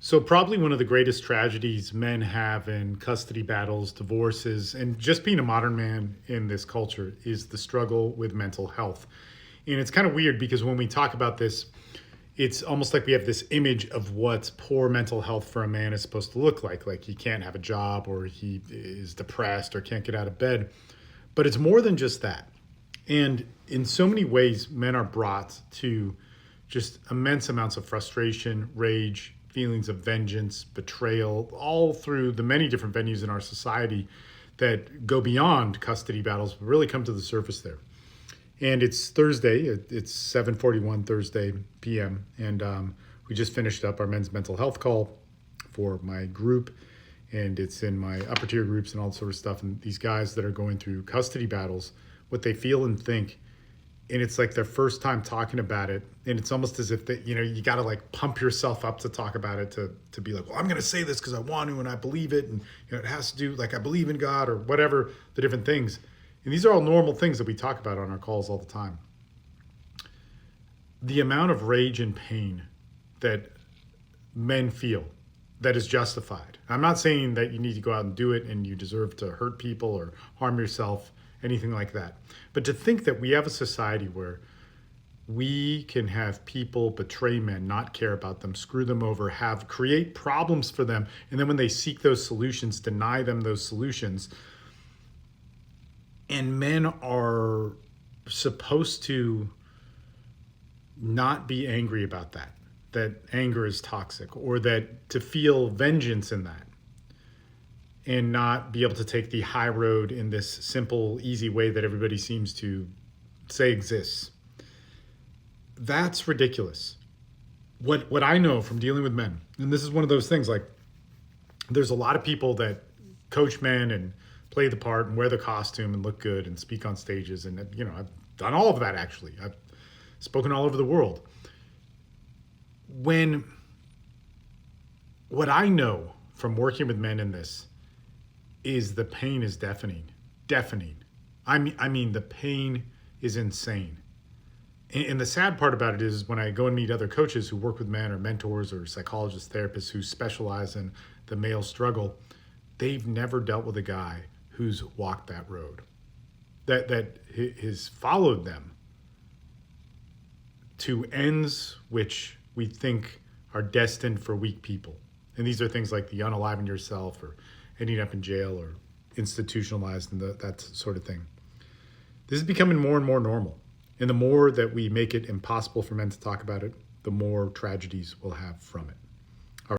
So, probably one of the greatest tragedies men have in custody battles, divorces, and just being a modern man in this culture is the struggle with mental health. And it's kind of weird because when we talk about this, it's almost like we have this image of what poor mental health for a man is supposed to look like. Like he can't have a job or he is depressed or can't get out of bed. But it's more than just that. And in so many ways, men are brought to just immense amounts of frustration, rage, feelings of vengeance, betrayal, all through the many different venues in our society that go beyond custody battles, but really come to the surface there. And it's Thursday. It's 7:41 Thursday p.m. And we just finished up our men's mental health call for my group, and it's in my upper tier groups and all sort of stuff. And these guys that are going through custody battles, what they feel and think, and it's like their first time talking about it, and it's almost as if that you got to like pump yourself up to talk about it to be like, well, I'm going to say this because I want to and I believe it, and it has to do like I believe in God or whatever the different things. And these are all normal things that we talk about on our calls all the time. The amount of rage and pain that men feel that is justified. I'm not saying that you need to go out and do it and you deserve to hurt people or harm yourself, anything like that. But to think that we have a society where we can have people betray men, not care about them, screw them over, create problems for them, and then when they seek those solutions, deny them those solutions. And men are supposed to not be angry about that anger is toxic, or that to feel vengeance in that, and not be able to take the high road in this simple, easy way that everybody seems to say exists. That's ridiculous. What I know from dealing with men, and this is one of those things, like there's a lot of people that coach men and play the part and wear the costume and look good and speak on stages. And, I've done all of that actually. I've spoken all over the world. What I know from working with men in this is the pain is deafening. I mean, the pain is insane. And the sad part about it is when I go and meet other coaches who work with men or mentors or psychologists, therapists who specialize in the male struggle, they've never dealt with a guy who's walked that road, that has followed them to ends which we think are destined for weak people. And these are things like the unaliving yourself or ending up in jail or institutionalized and that sort of thing. This is becoming more and more normal. And the more that we make it impossible for men to talk about it, the more tragedies we'll have from it.